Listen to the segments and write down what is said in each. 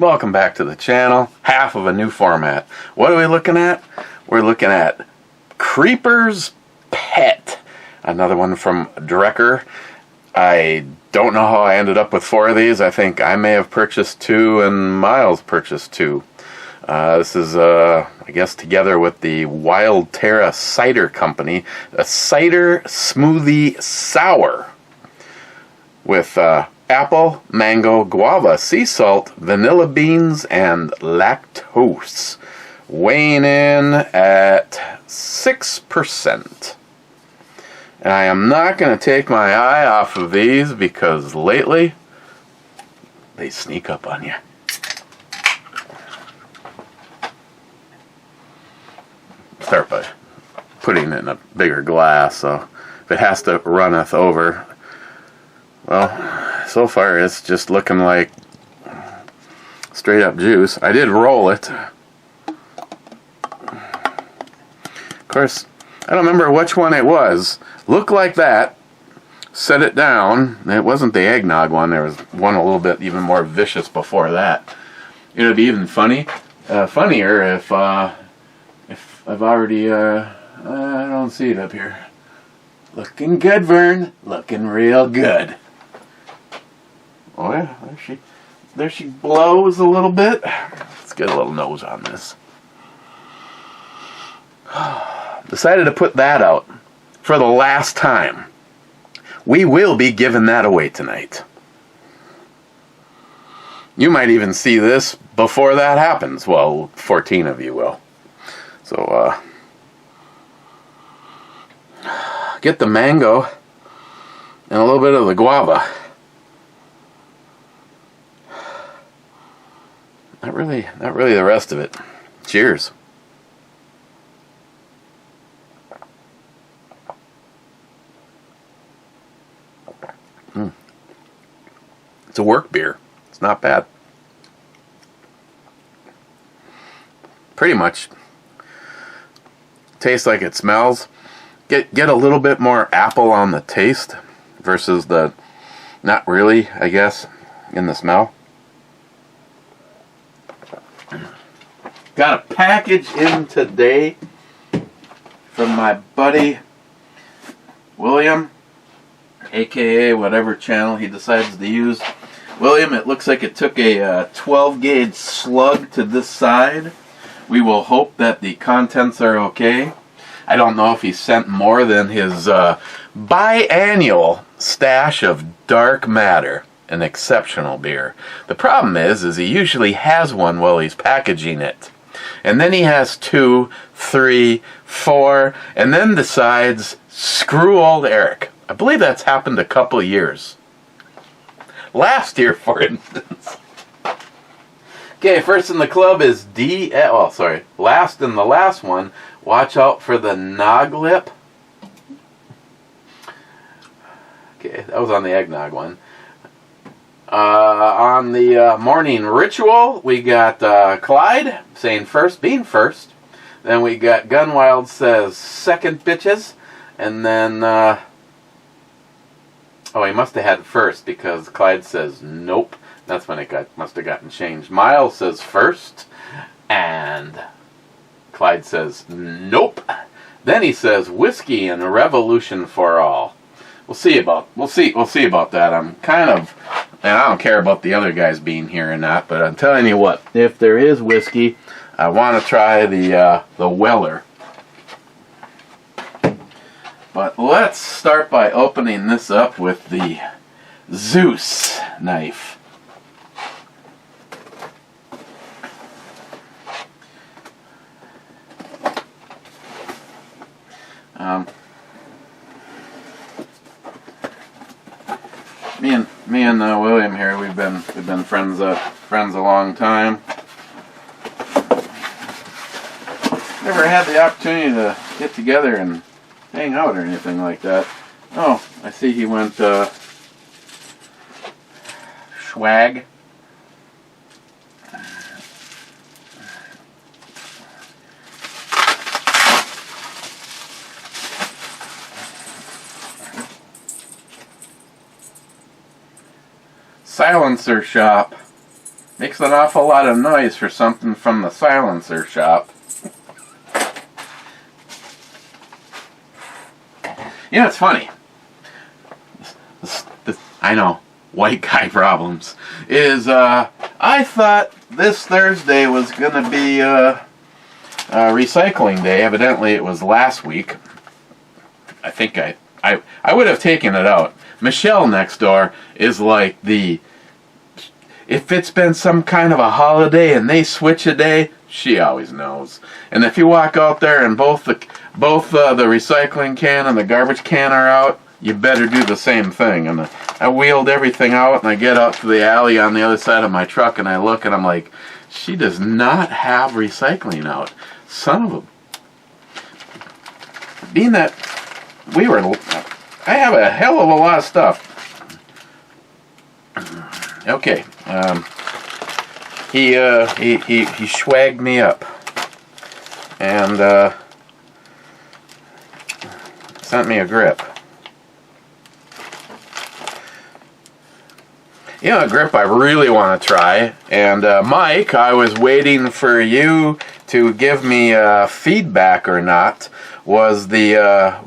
Welcome back to the channel. Half of a new format. What are we looking at? We're looking at Creeper's Pet. Another one from Drekker. I don't know how I ended up with 4 of these. I think I may have purchased 2 and Miles purchased 2. This is, I guess, together with the Wild Terra Cider Company. A cider smoothie sour with apple, mango, guava, sea salt, vanilla beans, and lactose. Weighing in at 6%. And I am not going to take my eye off of these because lately they sneak up on you. Start by putting it in a bigger glass, so if it has to runneth over, well, so far it's just looking like straight up juice. I did roll it. Of course, I don't remember which one it was. Looked like that. Set it down. It wasn't the eggnog one. There was one a little bit even more vicious before that. It would be even funnier if I've already, I don't see it up here. Looking good, Vern. Looking real good. Oh yeah, there she blows a little bit. Let's get a little nose on this. Decided to put that out for the last time. We will be giving that away tonight. You might even see this before that happens. Well, 14 of you will. So, get the mango and a little bit of the guava. Not really the rest of it. Cheers. It's a work beer. It's not bad. Pretty much tastes like it smells. Get a little bit more apple on the taste versus the not really, I guess, in the smell. Got a package in today from my buddy William, aka whatever channel he decides to use. William, it looks like it took a 12 gauge slug to this side. We will hope that the contents are okay. I don't know if he sent more than his biannual stash of dark matter, an exceptional beer. The problem is he usually has one while he's packaging it. And then he has 2, 3, 4, and then decides, screw old Eric. I believe that's happened a couple of years. Last year, for instance. Okay, first in the club is last in the last one. Watch out for the Noglip. Okay, that was on the eggnog one. On the morning ritual, we got Clyde saying first, being first. Then we got Gunwild says second, bitches. And then, he must have had first because Clyde says nope. That's when it must have gotten changed. Miles says first, and Clyde says nope. Then he says whiskey and a revolution for all. We'll see about that. I'm kind of, and I don't care about the other guys being here or not, but I'm telling you what, if there is whiskey, I want to try the Weller. But let's start by opening this up with the Zeus knife. Me and William here, we've been friends a long time. Never had the opportunity to get together and hang out or anything like that. Oh, I see he went swag. Silencer shop Makes an awful lot of noise for something from the silencer shop. You know, it's funny. I know, white guy problems. I thought this Thursday was going to be recycling day. Evidently, it was last week. I think I would have taken it out. Michelle next door is like if it's been some kind of a holiday and they switch a day, she always knows. And if you walk out there and both the recycling can and the garbage can are out, you better do the same thing. And I wheeled everything out, and I get out to the alley on the other side of my truck, and I look, and I'm like, she does not have recycling out. Son of a... Being that I have a hell of a lot of stuff. Okay, he swagged me up and sent me a grip. You know, a grip I really want to try. And Mike, I was waiting for you to give me feedback or not. Was the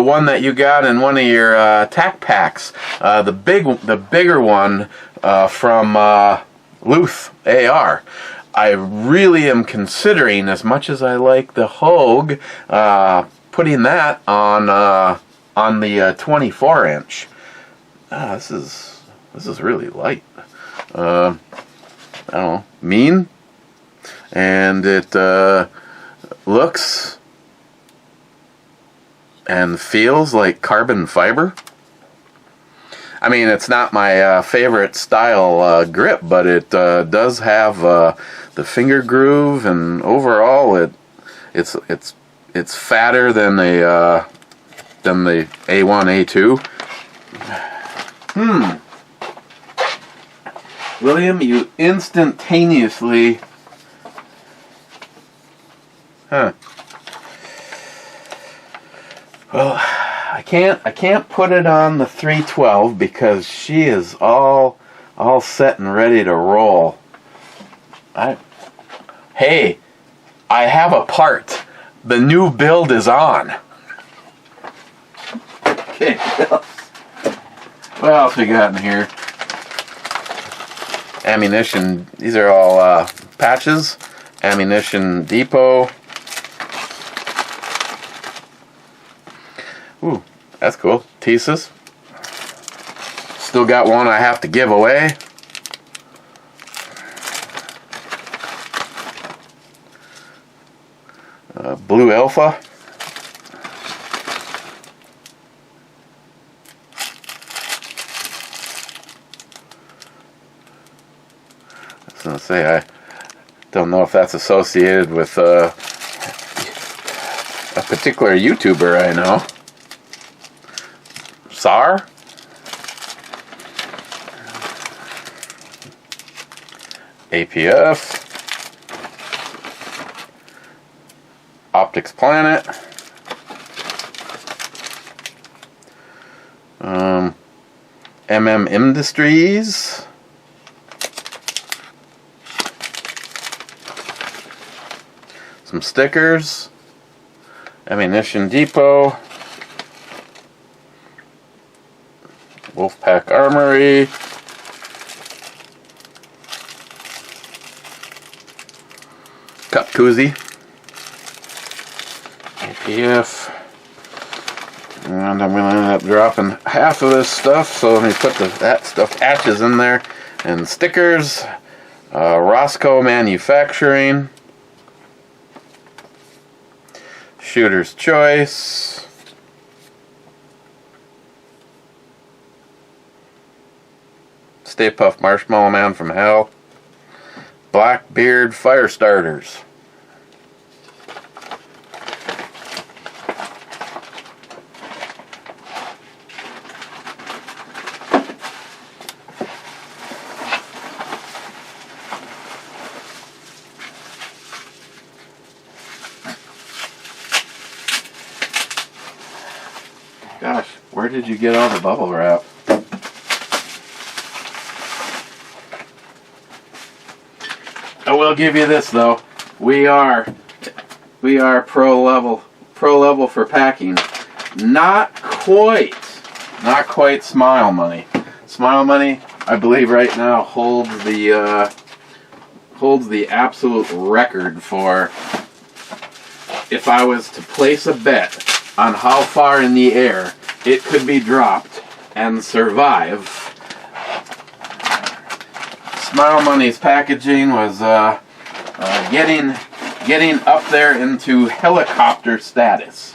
one that you got in one of your tack packs, the bigger one from Luth AR. I really am considering, as much as I like the Hogue, putting that on the 24-inch. This is really light. I don't know, mean, and it looks and feels like carbon fiber. I mean, it's not my favorite style grip, but it does have the finger groove, and overall, it's fatter than the A1, A2. William, you instantaneously... Well, I can't put it on the 312 because she is all set and ready to roll. Hey, I have a part. The new build is on. Okay, what else we got in here? Ammunition. These are all patches. Ammunition depot. Ooh, that's cool. Thesis. Still got one I have to give away. Blue Alpha. I was going to say, I don't know if that's associated with a particular YouTuber I know. SAR? APF. Optics Planet. Industries. Some stickers. Ammunition Depot. Wolfpack Armory. Cup koozie. APF. And I'm going to end up dropping half of this stuff, so let me put that stuff patches in there. And stickers. Roscoe Manufacturing. Shooter's Choice. Stay Puft Marshmallow Man from Hell. Blackbeard Fire Starters. Gosh, where did you get all the bubble wrap? will give you this though. We are pro level for packing. Not quite Smile Money. Smile Money, I believe right now holds the absolute record for, if I was to place a bet on how far in the air it could be dropped and survive. Smile Money's packaging was getting up there into helicopter status.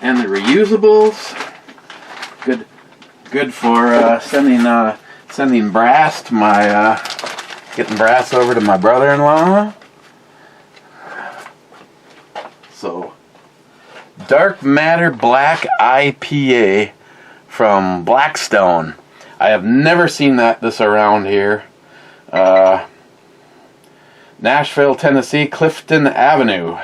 And the reusables, good for sending brass to my getting brass over to my brother-in-law. So, Dark Matter Black IPA from Blackstone. I have never seen this around here. Nashville, Tennessee, Clifton Avenue.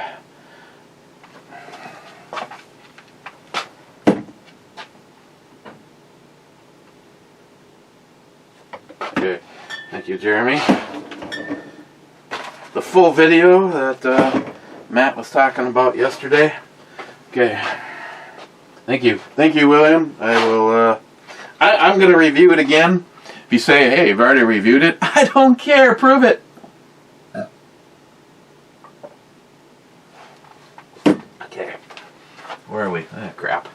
Okay, thank you, Jeremy. The full video that Matt was talking about yesterday. Okay, thank you, William. I will. I'm going to review it again. If you say, "Hey, you've already reviewed it," I don't care. Prove it. Okay, where are we? Ah, crap.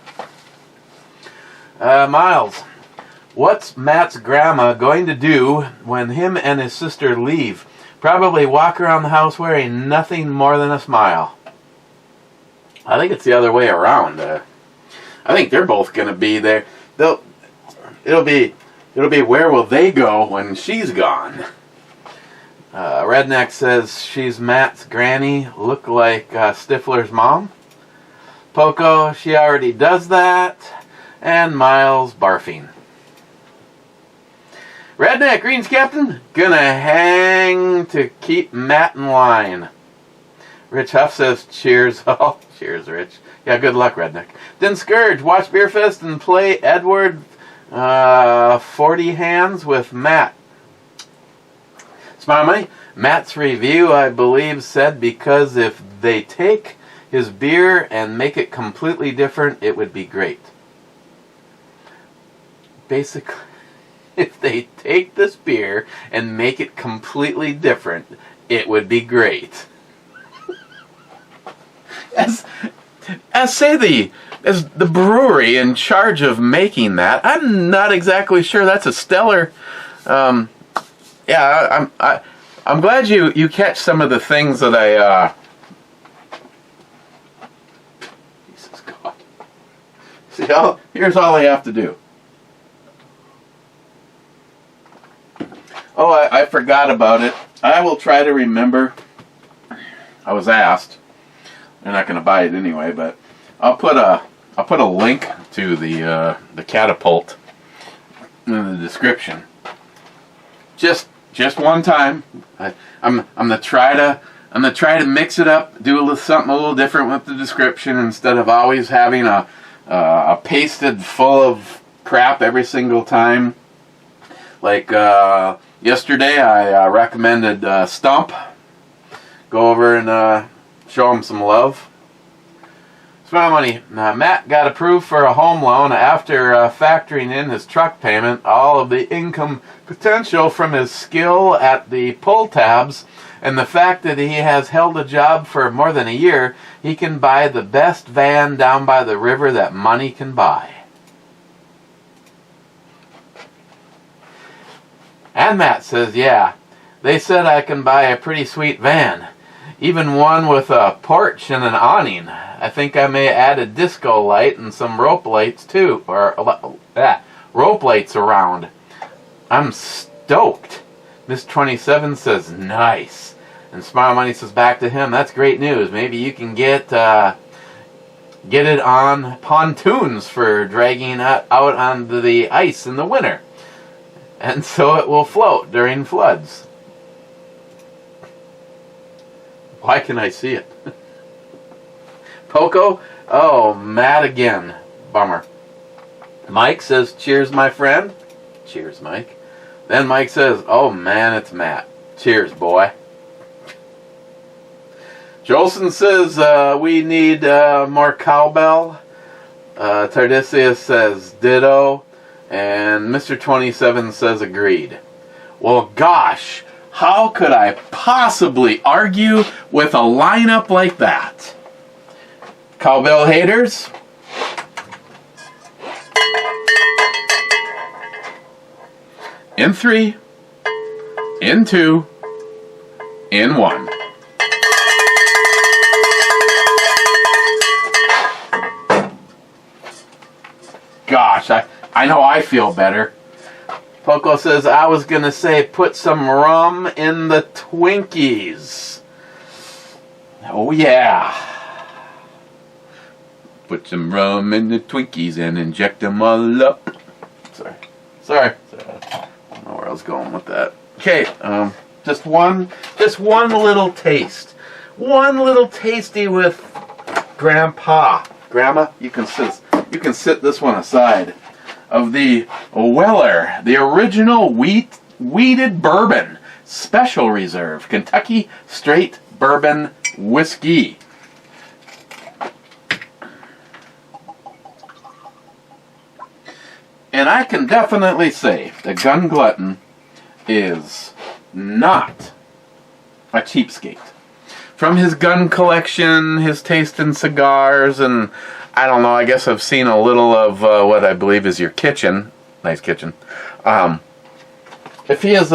Miles. What's Matt's grandma going to do when him and his sister leave? Probably walk around the house wearing nothing more than a smile. I think it's the other way around. I think they're both going to be there. It'll be where will they go when she's gone? Redneck says she's Matt's granny. Look like Stifler's mom. Poco, she already does that. And Miles barfing. Redneck, Greens Captain, gonna hang to keep Matt in line. Rich Huff says, cheers. Oh, cheers, Rich. Yeah, good luck, Redneck. Then Scourge, watch Beerfest and play Edward 40 Hands with Matt. Smile Money, Matt's review, I believe, said because if they take his beer and make it completely different, it would be great. Basically, if they take this beer and make it completely different, it would be great. As the brewery in charge of making that, I'm not exactly sure that's a stellar. Yeah, I'm glad you catch some of the things that I. Jesus God. See, here's all I have to do. Oh, I forgot about it. I will try to remember. I was asked. They're not going to buy it anyway, but I'll put a link to the Catapult in the description. Just one time. I'm gonna try to mix it up, do something a little different with the description instead of always having a pasted full of crap every single time. Like yesterday, I recommended Stump. Go over and show him some love. Smile Money. Matt got approved for a home loan after factoring in his truck payment, all of the income potential from his skill at the pull tabs, and the fact that he has held a job for more than a year. He can buy the best van down by the river that money can buy. And Matt says, yeah, they said I can buy a pretty sweet van. even one with a porch and an awning. I think I may add a disco light and some rope lights too, or rope lights around. I'm stoked. Miss 27 says nice, and Smile Money says back to him, that's great news. Maybe you can get it on pontoons for dragging out onto the ice in the winter, and so it will float during floods. Why can I see it? Poco? Oh, Matt again. Bummer. Mike says, cheers, my friend. Cheers, Mike. Then Mike says, oh man, it's Matt. Cheers, boy. Jolson says, we need more cowbell. Tardisius says, ditto. And Mr. 27 says, agreed. Well, gosh, how could I possibly argue with a lineup like that? Cowbell haters? In 3, in 2, in 1. Gosh, I know I feel better. Poco says, I was going to say put some rum in the Twinkies. Oh yeah. Put some rum in the Twinkies and inject them all up. Sorry. I don't know where I was going with that. Okay, just one little taste. One little tasty with Grandpa. Grandma, you can sit this one aside. Of the Weller, the original wheated bourbon, special reserve, Kentucky straight bourbon whiskey. And I can definitely say the Gun Glutton is not a cheapskate. From his gun collection, his taste in cigars, and I don't know, I guess I've seen a little of what I believe is your kitchen. Nice kitchen. If he is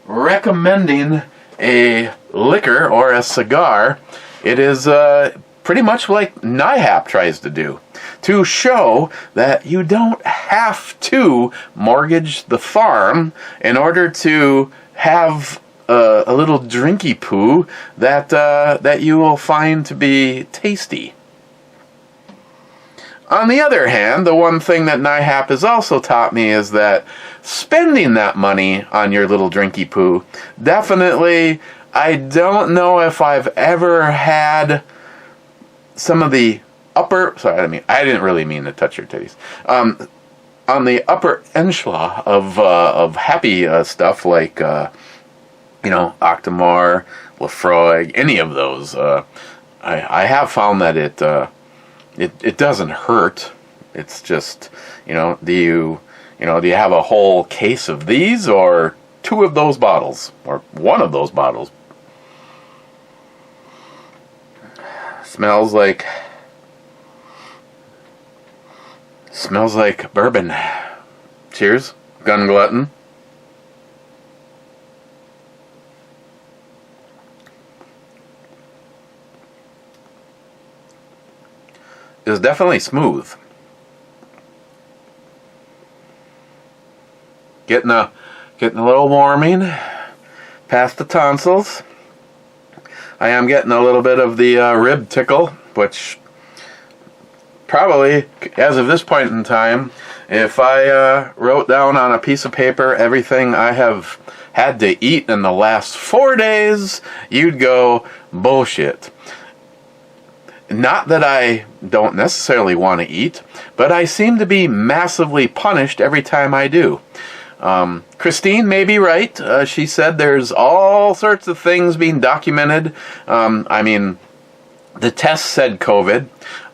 recommending a liquor or a cigar, it is pretty much like NIHAP tries to do. To show that you don't have to mortgage the farm in order to have a little drinky poo that you will find to be tasty. On the other hand, the one thing that NIHAP has also taught me is that spending that money on your little drinky poo, definitely, I don't know if I've ever had some of the I didn't really mean to touch your titties. On the upper echelon of happy stuff like, Octomore, Lafroig, any of those, I have found that it doesn't hurt. It's just, do you have a whole case of these or 2 of those bottles or 1 of those bottles? Smells like bourbon. Cheers, Gun Glutton. It's definitely smooth. Getting a little warming past the tonsils. I am getting a little bit of the rib tickle, which probably, as of this point in time, if I wrote down on a piece of paper everything I have had to eat in the last 4 days, you'd go, bullshit. Not that I don't necessarily want to eat, but I seem to be massively punished every time I do. Christine may be right. She said there's all sorts of things being documented. The test said COVID.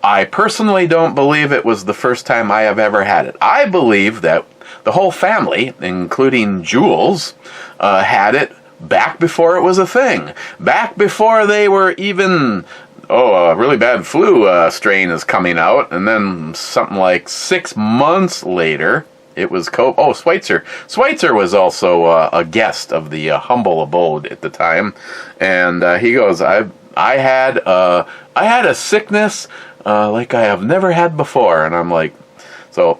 I personally don't believe it was the first time I have ever had it. I believe that the whole family, including Jules, had it back before it was a thing. Back before they were even, a really bad flu strain is coming out. And then something like 6 months later, it was Schweitzer. Schweitzer was also a guest of the Humble Abode at the time. And he goes, I had a sickness like I have never had before, and I'm like, so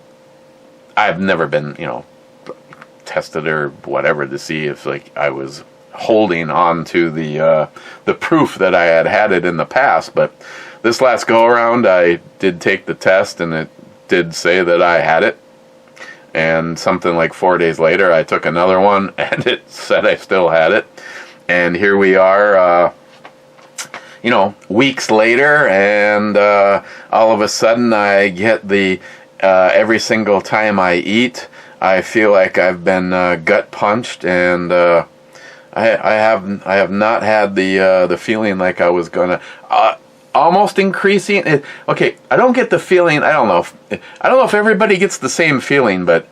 I've never been, tested or whatever to see if like I was holding on to the proof that I had it in the past. But this last go around, I did take the test, and it did say that I had it. And something like 4 days later, I took another one, and it said I still had it. And here we are, weeks later, and all of a sudden I get the every single time I eat, I feel like I've been gut punched, and I have not had the feeling like I was gonna. Almost increasing. Okay, I don't get the feeling. I don't know if everybody gets the same feeling, but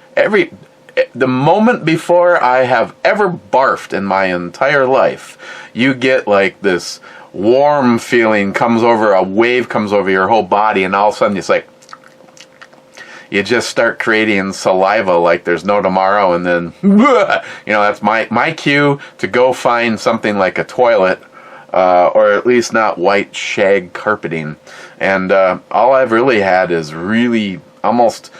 the moment before I have ever barfed in my entire life, you get like this warm feeling a wave comes over your whole body, and all of a sudden it's like you just start creating saliva like there's no tomorrow, and then that's my cue to go find something like a toilet. Or at least not white shag carpeting, and all I've really had is really almost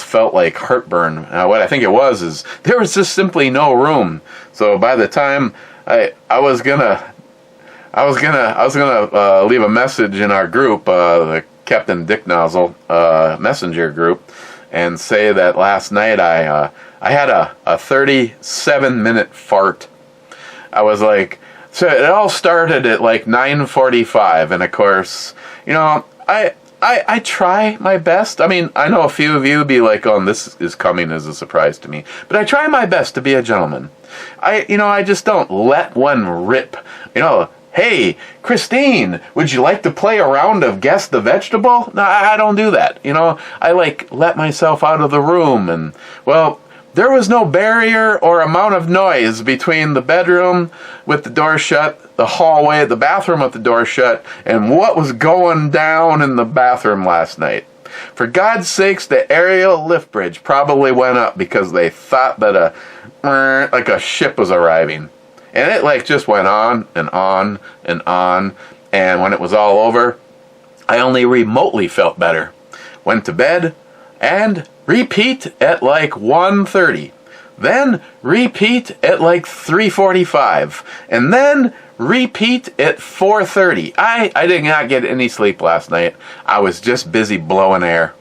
felt like heartburn. What I think it was is there was just simply no room. So by the time I was gonna leave a message in our group, the Captain Dick Nozzle messenger group, and say that last night I had a 37-minute fart. I was like. So it all started at like 9:45, and of course, I try my best. I mean, I know a few of you be like, "Oh, this is coming as a surprise to me," but I try my best to be a gentleman. I just don't let one rip. Hey, Christine, would you like to play a round of Guess the Vegetable? No, I don't do that. I let myself out of the room, and well. There was no barrier or amount of noise between the bedroom with the door shut, the hallway, the bathroom with the door shut, and what was going down in the bathroom last night. For God's sakes, the aerial lift bridge probably went up because they thought that a ship was arriving. And it just went on and on and on, and when it was all over, I only remotely felt better. Went to bed, and repeat at like 1:30. Then repeat at like 3:45. And then repeat at 4:30. I did not get any sleep last night. I was just busy blowing air.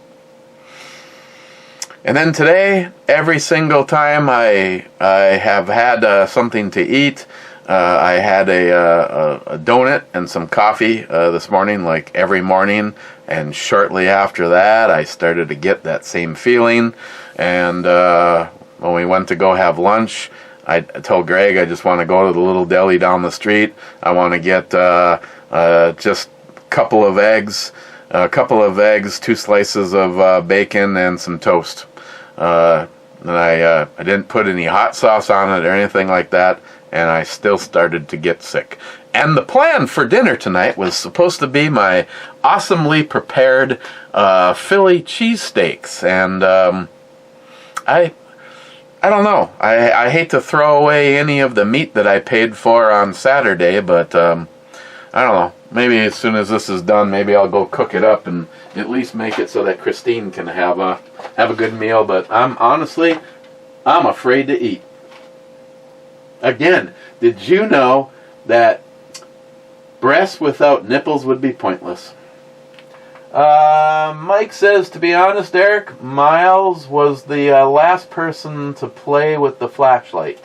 And then today, every single time I have had something to eat, I had a donut and some coffee this morning, like every morning. And shortly after that, I started to get that same feeling. And when we went to go have lunch, I told Greg I just want to go to the little deli down the street. I want to get just a couple of eggs, 2 slices of bacon, and some toast. And I didn't put any hot sauce on it or anything like that, and I still started to get sick. And the plan for dinner tonight was supposed to be my awesomely prepared Philly cheesesteaks, and I don't know. I hate to throw away any of the meat that I paid for on Saturday, but I don't know. Maybe as soon as this is done, maybe I'll go cook it up and at least make it so that Christine can have a good meal. But I'm afraid to eat. Again, did you know that breasts without nipples would be pointless? Mike says, to be honest, Eric, Miles was the last person to play with the flashlight.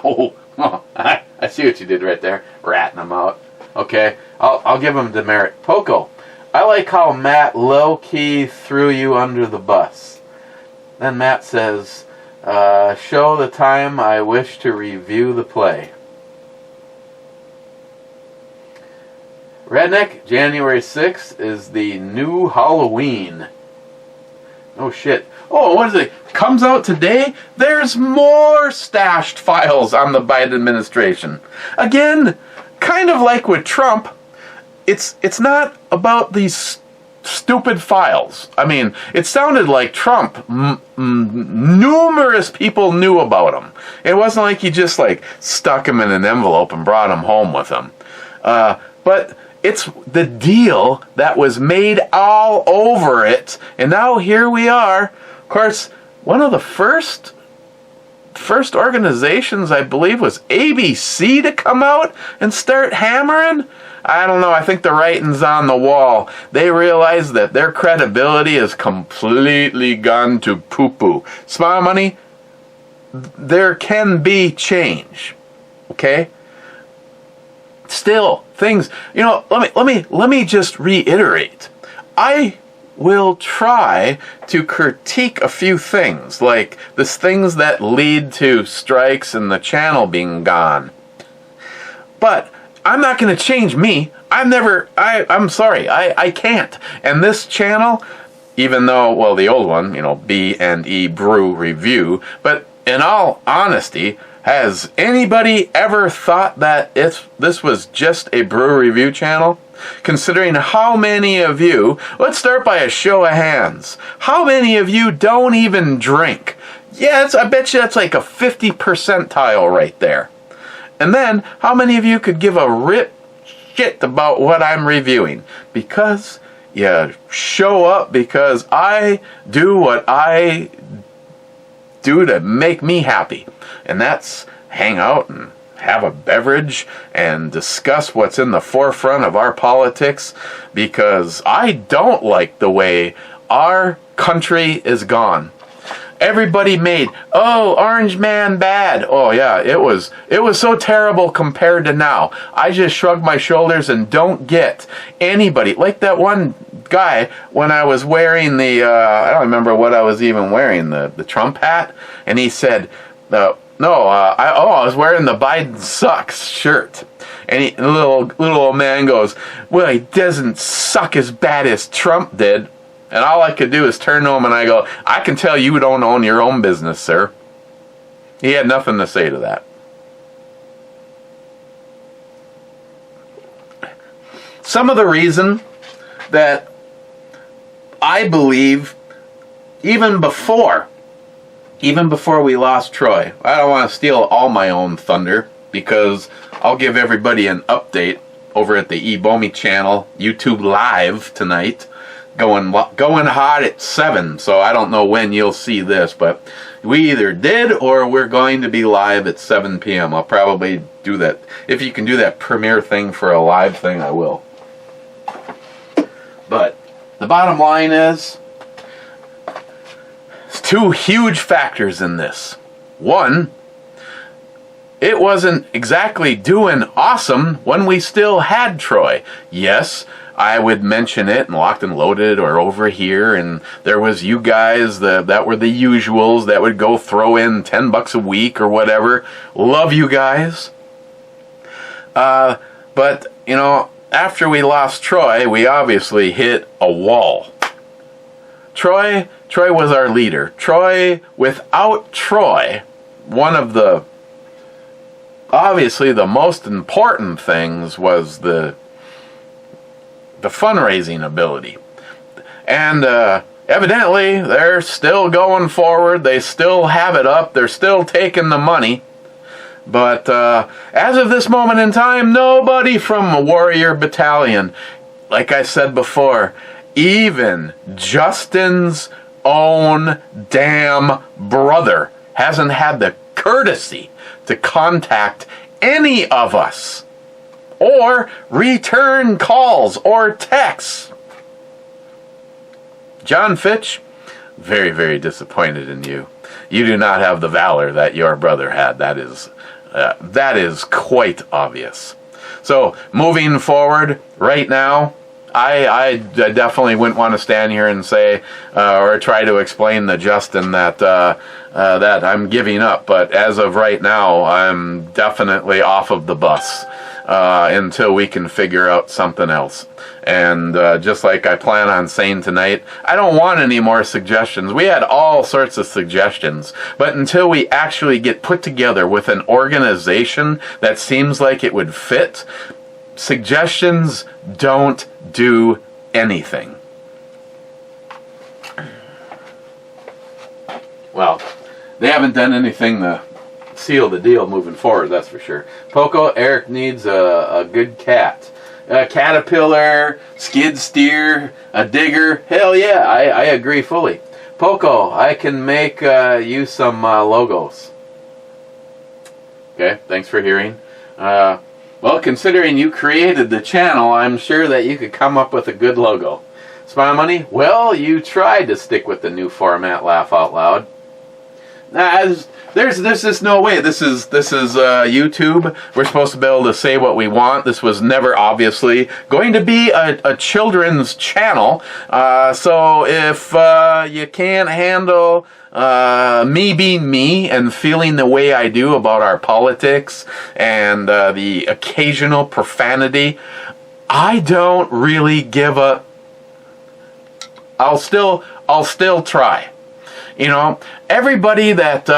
Oh, I see what you did right there, ratting them out. Okay, I'll give him demerit. Poco, I like how Matt low-key threw you under the bus. Then Matt says, show the time I wish to review the play. Redneck, January 6th is the new Halloween. Oh shit. Oh, what is it? Comes out today? There's more stashed files on the Biden administration. Again, kind of like with Trump, it's not about these stupid files. I mean, it sounded like Trump. Numerous people knew about them. It wasn't like he just like stuck them in an envelope and brought them home with him. But it's the deal that was made all over it, and now here we are. Of course, one of the first organizations, I believe, was ABC to come out and start hammering. I don't know, I think the writing's on the wall. They realize that their credibility has completely gone to poo-poo. Smile money, there can be change, okay? Still, things, let me just reiterate. I will try to critique a few things, like the things that lead to strikes and the channel being gone. But I'm not going to change me. I'm sorry, I can't. And this channel, even though, well, the old one, B&E Brew Review, but in all honesty, has anybody ever thought that this was just a brew review channel? Considering how many of you, let's start by a show of hands, how many of you don't even drink? Yeah, I bet you that's like a 50 percentile right there. And then, how many of you could give a rip shit about what I'm reviewing? Because you show up because I do what I do to make me happy. And that's hang out and have a beverage and discuss what's in the forefront of our politics, because I don't like the way our country is gone. Everybody made, Orange Man bad. Oh yeah, it was so terrible compared to now. I just shrug my shoulders and don't get anybody. Like that one guy when I was wearing I don't remember what I was even wearing, the Trump hat, and he said, I was wearing the Biden sucks shirt. And the little old man goes, well, he doesn't suck as bad as Trump did. And all I could do is turn to him and I go, I can tell you don't own your own business, sir. He had nothing to say to that. Some of the reason that I believe, even before we lost Troy, I don't want to steal all my own thunder, because I'll give everybody an update over at the eBomi channel, YouTube Live tonight. Going hot at 7, so I don't know when you'll see this, but we either did or we're going to be live at 7 p.m. I'll probably do that. If you can do that premiere thing for a live thing, I will. But the bottom line is, there's two huge factors in this. One, it wasn't exactly doing awesome when we still had Troy. Yes, I would mention it and Locked and Loaded or over here, and there was you guys that were the usuals that would go throw in $10 a week or whatever. Love you guys. But after we lost Troy, we obviously hit a wall. Troy was our leader. Without Troy, one of the obviously the most important things was the fundraising ability. And evidently, they're still going forward. They still have it up. They're still taking the money. But as of this moment in time, nobody from Warrior Battalion, like I said before, even Justin's own damn brother hasn't had the courtesy to contact any of us or return calls or texts. John Fitch, very, very disappointed in you. You do not have the valor that your brother had. That is quite obvious. So, moving forward, right now, I definitely wouldn't want to stand here and say, or try to explain to Justin that I'm giving up. But as of right now, I'm definitely off of the bus until we can figure out something else. And just like I plan on saying tonight, I don't want any more suggestions. We had all sorts of suggestions, but until we actually get put together with an organization that seems like it would fit, suggestions don't do anything. they haven't done anything to seal the deal moving forward, that's for sure. Poco, Eric needs a good cat. A caterpillar, skid steer, a digger. Hell yeah, I agree fully. Poco, I can make you some logos. Okay, thanks for hearing. Well, considering you created the channel, I'm sure that you could come up with a good logo. Smile Money, well, you tried to stick with the new format, laugh out loud. There's just no way. This is YouTube. We're supposed to be able to say what we want. This was never obviously going to be a children's channel. So if you can't handle me being me and feeling the way I do about our politics and the occasional profanity, I don't really give a. I'll still try. You know, everybody that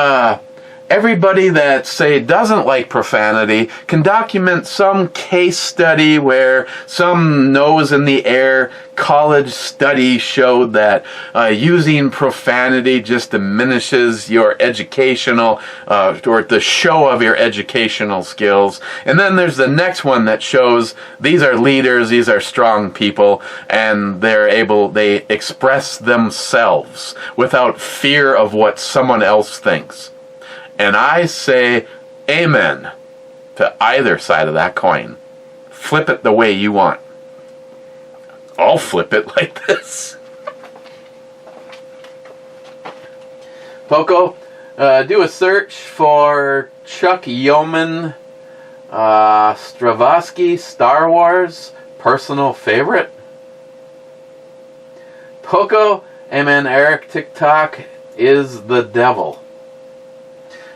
say doesn't like profanity can document some case study where some nose in the air college study showed that using profanity just diminishes your educational or the show of your educational skills. And then there's the next one that shows these are leaders, these are strong people, and they express themselves without fear of what someone else thinks. And I say amen to either side of that coin. Flip it the way you want. I'll flip it like this. Poco, do a search for Chuck Yeoman, Stravosky, Star Wars, personal favorite. Poco, amen, Eric, TikTok is the devil.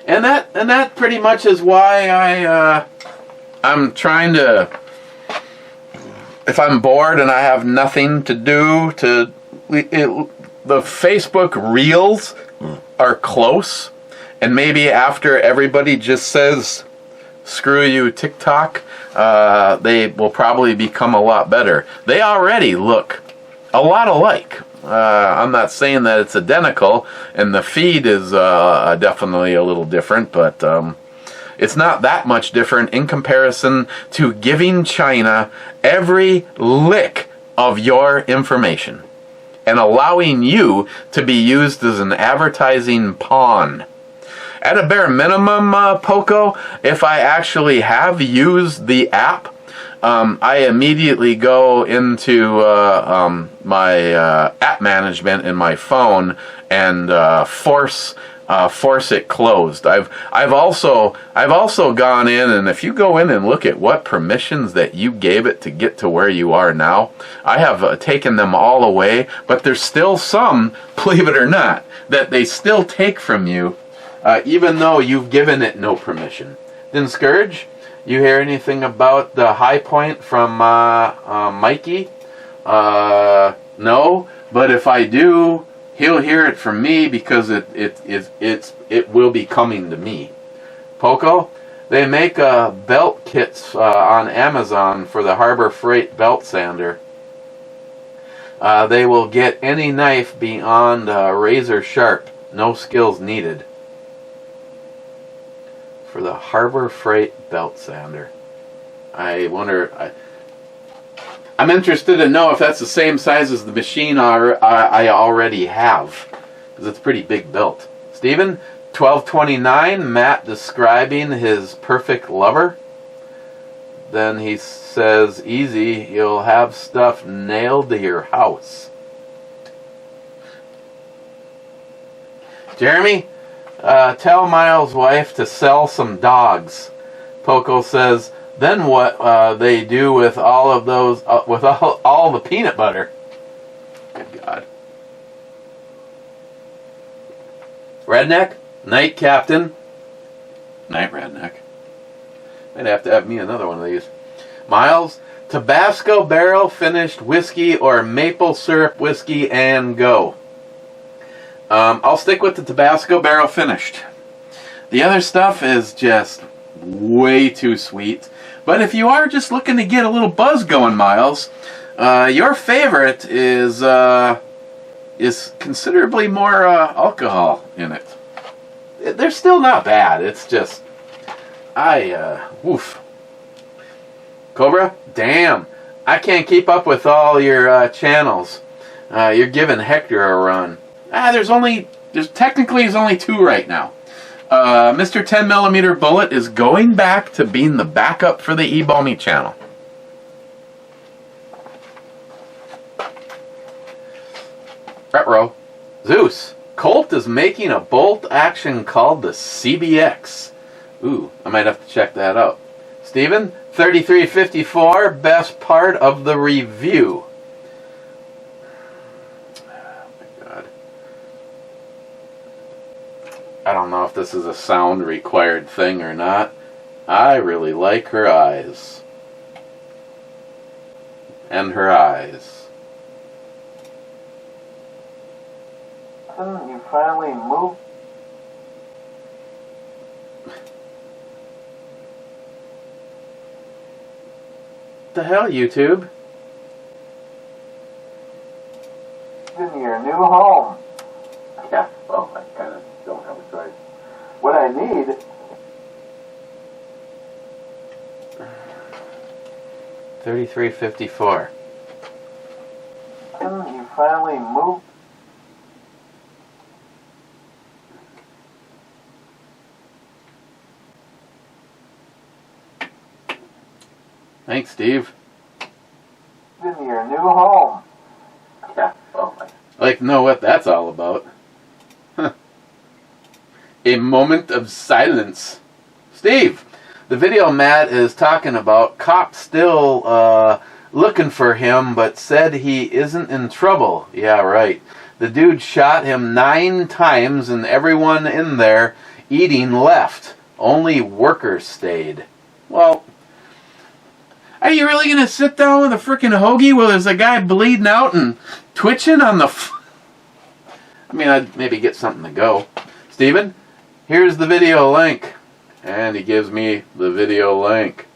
And that pretty much is why I'm trying to, if I'm bored and I have nothing to do, the Facebook Reels are close, and maybe after everybody just says screw you TikTok, they will probably become a lot better. They already look a lot alike. I'm not saying that it's identical, and the feed is definitely a little different, but it's not that much different in comparison to giving China every lick of your information and allowing you to be used as an advertising pawn. At a bare minimum, Poco, if I actually have used the app, I immediately go into my app management in my phone and force it closed. I've also gone in, and if you go in and look at what permissions that you gave it to get to where you are now, I have taken them all away. But there's still some, believe it or not, that they still take from you, even though you've given it no permission. Then Scourge, you hear anything about the high point from Mikey? No, but if I do, he'll hear it from me because it will be coming to me. Poco, they make belt kits on Amazon for the Harbor Freight belt sander. They will get any knife beyond razor sharp. No skills needed. For the Harbor Freight belt sander. I wonder, I'm interested to know if that's the same size as the machine I already have, because it's a pretty big belt. Steven, 1229, Matt describing his perfect lover. Then he says, easy, you'll have stuff nailed to your house. Jeremy, tell Miles' wife to sell some dogs. Poco says, then what they do with all of those, with all the peanut butter. Good God. Redneck, Night Captain. Night Redneck. Might have to have me another one of these. Miles, Tabasco barrel finished whiskey or maple syrup whiskey and go. I'll stick with the Tabasco barrel finished. The other stuff is just way too sweet. But if you are just looking to get a little buzz going, Miles, your favorite is considerably more alcohol in it. they're still not bad. It's just, woof. Cobra, damn, I can't keep up with all your channels. You're giving Hector a run. There's technically only 2 right now. Mr. 10mm Bullet is going back to being the backup for the eBalmy channel. Retro. Zeus. Colt is making a bolt action called the CBX. Ooh, I might have to check that out. Steven, 3354, best part of the review. Oh my god. I don't know if this is a sound required thing or not. I really like her eyes. And her eyes. You finally moved. The hell, YouTube? In your new home. Yeah, well, I kind of don't have a choice. What I need. 3354. You finally moved. Thanks, Steve. In your new home. Yeah, well, I like to know what that's all about. Huh. A moment of silence. Steve, the video Matt is talking about, cop still looking for him, but said he isn't in trouble. Yeah, right. The dude shot him 9 times and everyone in there eating left. Only workers stayed. Well, are you really going to sit down with a frickin' hoagie while there's a guy bleeding out and twitching on the I mean, I'd maybe get something to go. Steven, here's the video link. And he gives me the video link.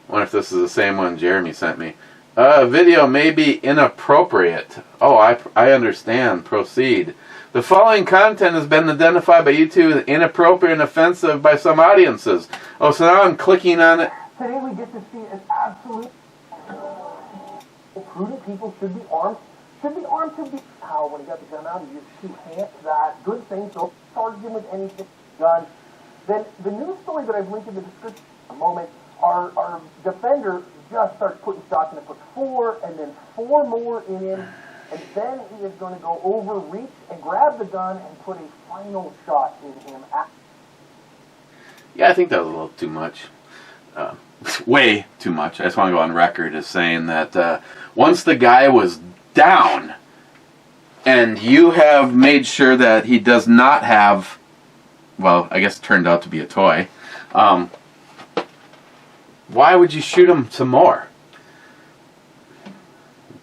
I wonder if this is the same one Jeremy sent me. Video may be inappropriate. Oh, I understand. Proceed. The following content has been identified by YouTube as inappropriate and offensive by some audiences. Oh, so now I'm clicking on it. Today we get to see an absolute prudent people should be armed. Should be armed to be how when he got the gun out, he used 2 hands. That good thing. So charge him with anything. Gun. Then the news story that I've linked in the description in a moment. Our defender just starts putting shots in it. Put 4 and then 4 more in him, and then he is going to go over, reach, and grab the gun and put a final shot in him. Yeah, I think that was a little too much. Way too much. I just want to go on record as saying that once the guy was down and you have made sure that he does not have, well, I guess it turned out to be a toy, why would you shoot him some more?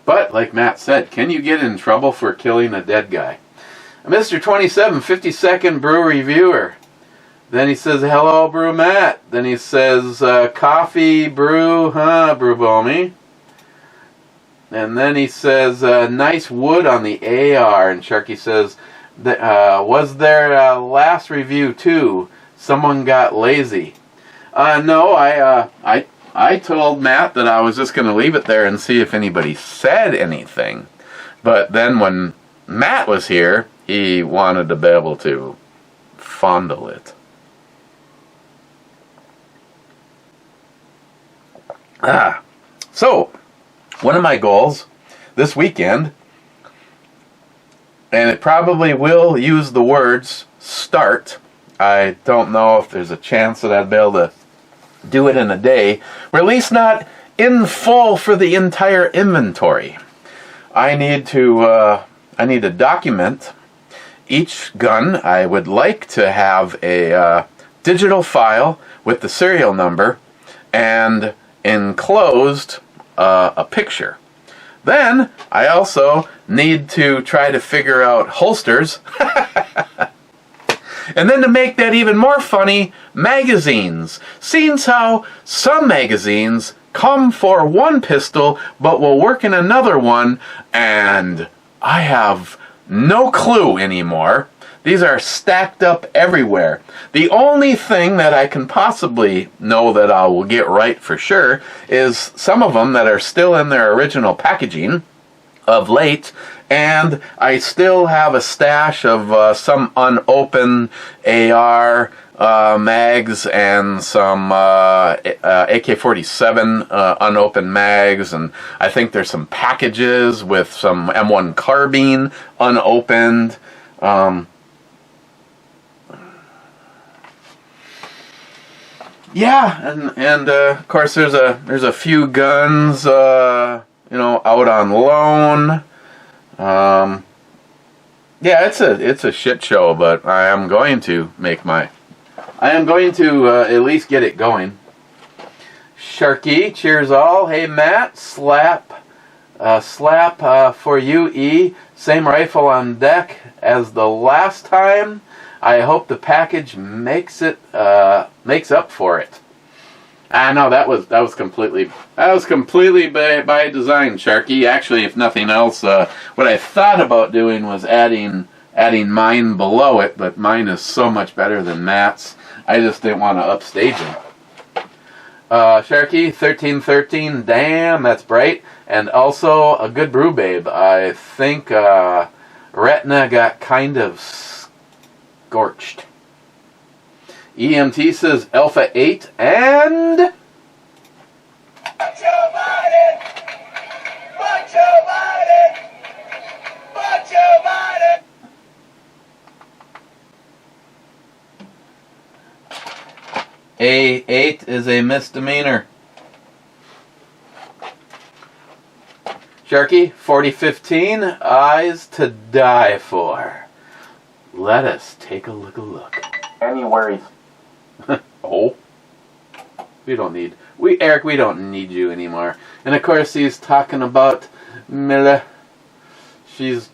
But, like Matt said, can you get in trouble for killing a dead guy? Mr. 27, 50-second brew reviewer. Then he says, hello, Brew Matt. Then he says, coffee, brew, Brew Balmy. And then he says, nice wood on the AR. And Sharky says, was there a last review too? Someone got lazy. No, I told Matt that I was just going to leave it there and see if anybody said anything. But then when Matt was here, he wanted to be able to fondle it. So, one of my goals this weekend, and it probably will use the words start. I don't know if there's a chance that I'd be able to do it in a day, or at least not in full for the entire inventory. I need to document each gun. I would like to have a digital file with the serial number and enclosed a picture. Then I also need to try to figure out holsters. And then to make that even more funny, magazines. Seeing how some magazines come for one pistol but will work in another one, and I have no clue anymore. These are stacked up everywhere. The only thing that I can possibly know that I will get right for sure is some of them that are still in their original packaging of late, and I still have a stash of some unopened AR mags and some AK-47 unopened mags, and I think there's some packages with some M1 carbine unopened. Yeah, and of course there's a few guns out on loan. Yeah, it's a shit show, but I am going to at least get it going. Sharky, cheers all. Hey Matt, slap for you, E. Same rifle on deck as the last time. I hope the package makes up for it. I know that was completely by design, Sharky. Actually, if nothing else, what I thought about doing was adding mine below it, but mine is so much better than Matt's. I just didn't want to upstage him. Sharky 1313, damn, that's bright, and also a good brew, babe. I think Retina got kind of scorched. EMT says Alpha 8 and... Joe Biden! Fuck Joe Biden! Fuck Joe Biden! A8 is a misdemeanor. Sharky 4015, eyes to die for. Let us take a look. Any worries? Oh, Eric, we don't need you anymore. And of course he's talking about Mila. She's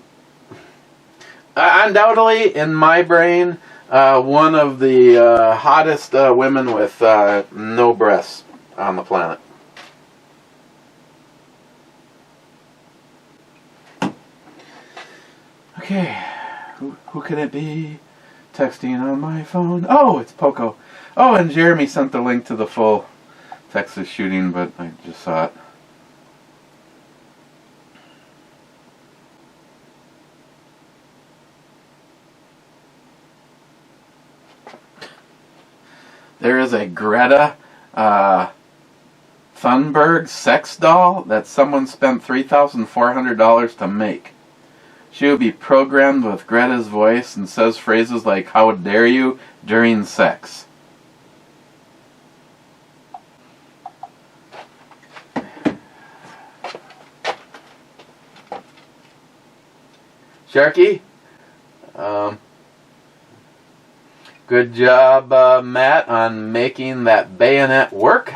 undoubtedly, in my brain, one of the hottest women with no breasts on the planet. Okay, who can it be? Texting on my phone. Oh, it's Poco. Oh, and Jeremy sent the link to the full Texas shooting, but I just saw it. There is a Greta Thunberg sex doll that someone spent $3,400 to make. She will be programmed with Greta's voice and says phrases like, "How dare you?" during sex. Sharky, good job, Matt, on making that bayonet work.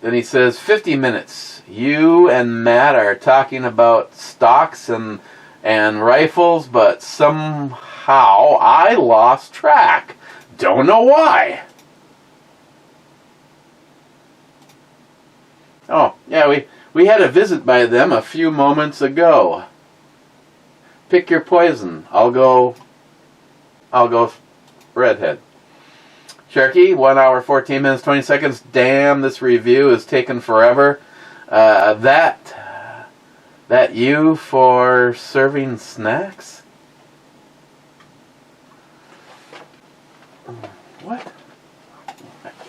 Then he says, 50 minutes. You and Matt are talking about stocks and rifles, but somehow I lost track. Don't know why. Oh, yeah, we had a visit by them a few moments ago. Pick your poison. I'll go redhead. Sharky, 1 hour, 14 minutes, 20 seconds. Damn, this review is taking forever. That you for serving snacks? What?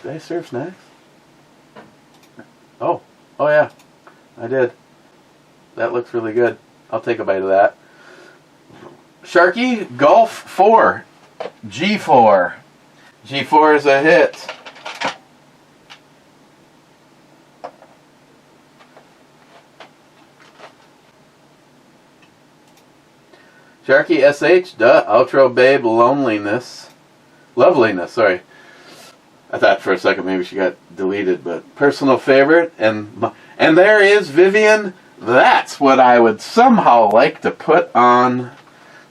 Did I serve snacks? Oh yeah, I did. That looks really good. I'll take a bite of that. Sharky, Golf 4. G4. G4 is a hit. Sharky SH, duh, outro babe, loveliness, sorry. I thought for a second maybe she got deleted, but personal favorite, and there is Vivian. That's what I would somehow like to put on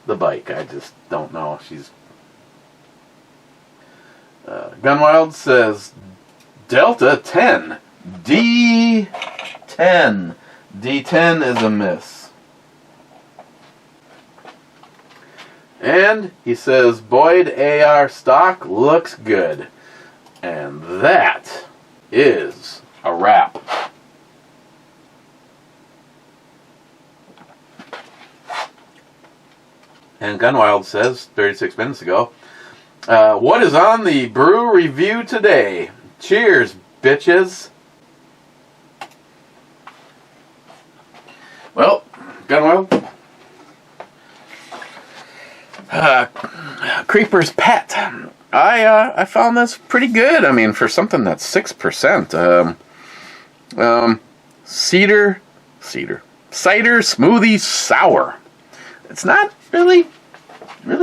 the bike. I just don't know. She's Gunwild says Delta 10 D10. D10 is a miss. And he says, Boyd AR stock looks good. And that is a wrap. And Gunwild says, 36 minutes ago, what is on the brew review today? Cheers, bitches. Well, Gunwild, Creeper's Pet. I found this pretty good. I mean, for something that's 6%. Cider smoothie sour. It's not really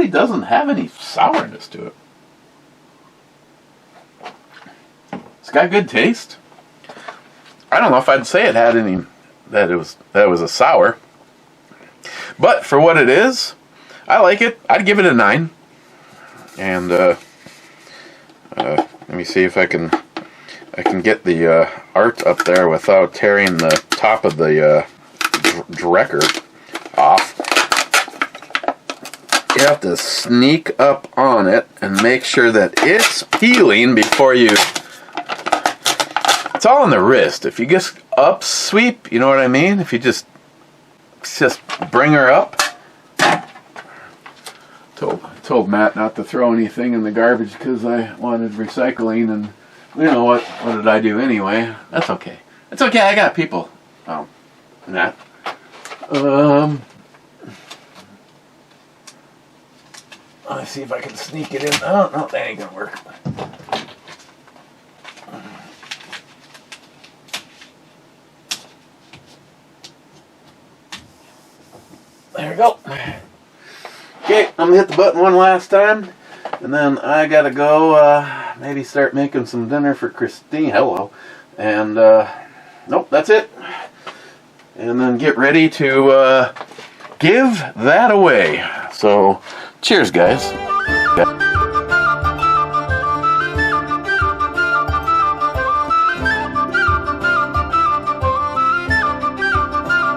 doesn't have any sourness to it. It's got good taste. I don't know if I'd say it had any that it was a sour. But for what it is, I like it. I'd give it a 9. And let me see if I can get the art up there without tearing the top of the Drekker off. You have to sneak up on it and make sure that it's peeling before you... It's all on the wrist. If you just up sweep, you know what I mean? If you just bring her up. Told Matt not to throw anything in the garbage because I wanted recycling, and you know what did I do anyway? That's okay. It's okay, I got people. Oh, Matt. Let's see if I can sneak it in. Oh, no, that ain't gonna work. There we go. Okay, I'm gonna hit the button one last time, and then I gotta go maybe start making some dinner for Christine. Hello. And nope, that's it. And then get ready to give that away. So, cheers, guys.